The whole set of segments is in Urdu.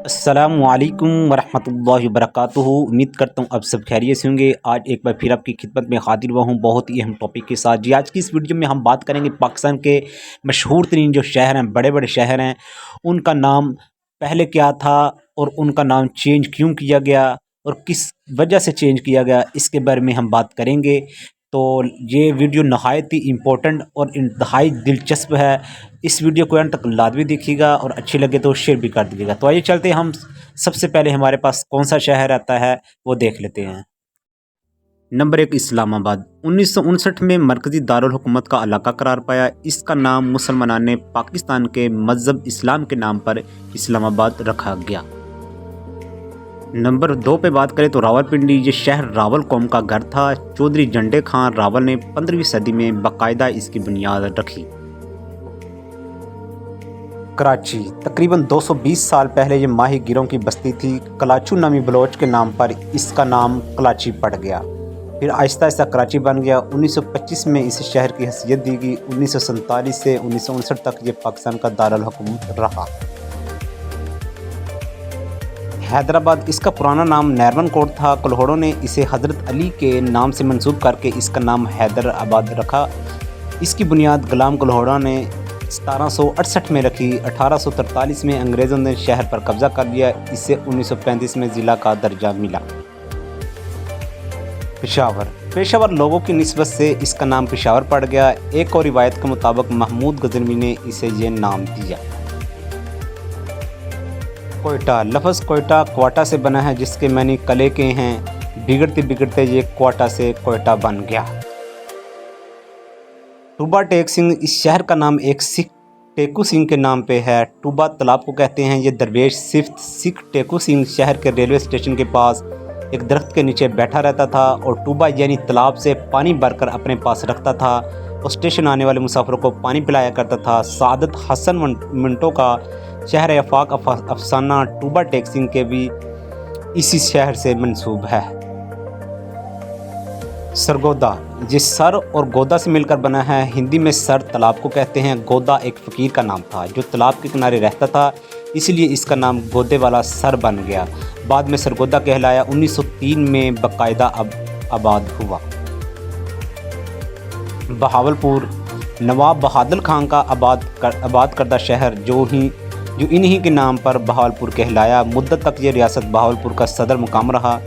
السلام علیکم ورحمۃ اللہ وبرکاتہ۔ امید کرتا ہوں اب سب خیریت سے ہوں گے۔ آج ایک بار پھر آپ کی خدمت میں حاضر ہوا ہوں بہت ہی اہم ٹاپک کے ساتھ۔ جی آج کی اس ویڈیو میں ہم بات کریں گے پاکستان کے مشہور ترین جو شہر ہیں، بڑے بڑے شہر ہیں، ان کا نام پہلے کیا تھا اور ان کا نام چینج کیوں کیا گیا اور کس وجہ سے چینج کیا گیا، اس کے بارے میں ہم بات کریں گے۔ تو یہ ویڈیو نہایت ہی امپورٹنٹ اور انتہائی دلچسپ ہے۔ اس ویڈیو کو اینڈ تک لازمی دیکھیے گا اور اچھی لگے تو شیئر بھی کر دیجیے گا۔ تو آئیے چلتے ہیں، ہم سب سے پہلے ہمارے پاس کون سا شہر آتا ہے وہ دیکھ لیتے ہیں۔ نمبر 1 اسلام آباد۔ 1959 میں مرکزی دارالحکومت کا علاقہ قرار پایا۔ اس کا نام مسلمانان نے پاکستان کے مذہب اسلام کے نام پر اسلام آباد رکھا گیا۔ نمبر 2 پہ بات کریں تو راولپنڈی۔ یہ شہر راول قوم کا گھر تھا۔ چودھری جھنڈے خان راول نے 15ویں صدی میں باقاعدہ اس کی بنیاد رکھی۔ کراچی۔ تقریباً 220 سال پہلے یہ ماہی گیروں کی بستی تھی۔ کلاچو نامی بلوچ کے نام پر اس کا نام کلاچی پڑ گیا، پھر آہستہ آہستہ کراچی بن گیا۔ 1925 میں اس شہر کی حیثیت دی گئی۔ 1947 سے 1959 تک یہ پاکستان کا دارالحکومت رہا۔ حیدرآباد۔ اس کا پرانا نام نیرمن کوٹ تھا۔ کلہوڑوں نے اسے حضرت علی کے نام سے منسوب کر کے اس کا نام حیدرآباد رکھا۔ اس کی بنیاد غلام کلہوڑا نے 1768 میں رکھی۔ 1843 میں انگریزوں نے شہر پر قبضہ کر لیا۔ اسے 1935 میں ضلع کا درجہ ملا۔ پشاور لوگوں کی نسبت سے اس کا نام پشاور پڑ گیا۔ ایک اور روایت کے مطابق محمود غزنوی نے اسے یہ نام دیا۔ کوئٹہ۔ لفظ کوئٹہ کوٹا سے بنا ہے، جس کے معنی قلعے کے ہیں۔ بگڑتے بگڑتے یہ کوٹا سے کوئٹہ بن گیا۔ ٹوبا ٹیک سنگھ۔ اس شہر کا نام ایک سکھ ٹیکو سنگھ کے نام پہ ہے۔ ٹوبا تالاب کو کہتے ہیں۔ یہ درویش صفت سکھ ٹیکو سنگھ شہر کے ریلوے اسٹیشن کے پاس ایک درخت کے نیچے بیٹھا رہتا تھا اور ٹوبا یعنی تالاب سے پانی بھر کر اپنے پاس رکھتا تھا اور اسٹیشن آنے والے مسافروں کو پانی پلایا کرتا تھا۔ سعادت حسن منٹو کا شہر آفاق افسانہ ٹوبا ٹیک سنگھ کے بھی اسی شہر سے منسوب ہے۔ سرگودا۔ یہ سر اور گودا سے مل کر بنا ہے۔ ہندی میں سر تالاب کو کہتے ہیں۔ گودا ایک فقیر کا نام تھا جو تالاب کے کنارے رہتا تھا، اس لیے اس کا نام گودے والا سر بن گیا۔ بعد میں سرگودا کہلایا۔ 1903 میں باقاعدہ آباد ہوا۔ بہاولپور۔ نواب بہادر خان کا آباد کردہ شہر جو انہی کے نام پر بہاولپور کہلایا۔ مدت تک یہ ریاست بہاولپور کا صدر مقام رہا۔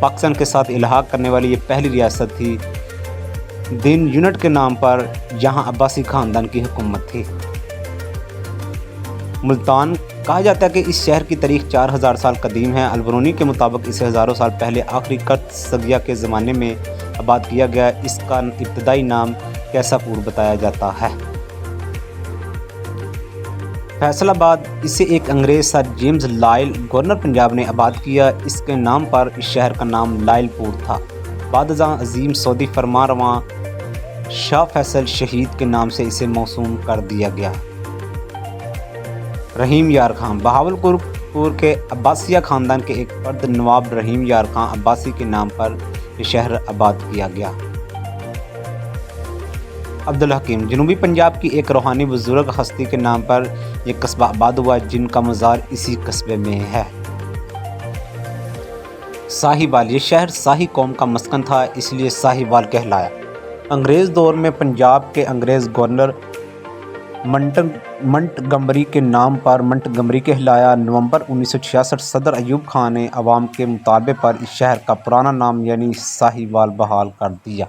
پاکستان کے ساتھ الحاق کرنے والی یہ پہلی ریاست تھی۔ دین یونٹ کے نام پر یہاں عباسی خاندان کی حکومت تھی۔ ملتان۔ کہا جاتا ہے کہ اس شہر کی تاریخ 4000 سال قدیم ہے۔ البرونی کے مطابق اسے ہزاروں سال پہلے آخری قرن سگیا کے زمانے میں آباد کیا گیا۔ اس کا ابتدائی نام کیسا پور بتایا جاتا ہے۔ فیصل آباد۔ اسے ایک انگریز سر جیمز لائل گورنر پنجاب نے آباد کیا۔ اس کے نام پر اس شہر کا نام لائل پور تھا۔ بعد ازاں عظیم سعودی فرمان رواں شاہ فیصل شہید کے نام سے اسے موسوم کر دیا گیا۔ رحیم یار خان۔ بہاولپور کے عباسیہ خاندان کے ایک فرد نواب رحیم یار خان عباسی کے نام پر یہ شہر آباد کیا گیا۔ عبدالحکیم۔ جنوبی پنجاب کی ایک روحانی بزرگ ہستی کے نام پر یہ قصبہ آباد ہوا، جن کا مزار اسی قصبے میں ہے۔ ساہیوال۔ یہ شہر ساہی قوم کا مسکن تھا، اس لیے ساہیوال کہلایا۔ انگریز دور میں پنجاب کے انگریز گورنر منٹگمری کے نام پر منٹگمری کہلایا۔ نومبر 1966 صدر ایوب خان نے عوام کے مطالبے پر اس شہر کا پرانا نام یعنی ساہیوال بحال کر دیا۔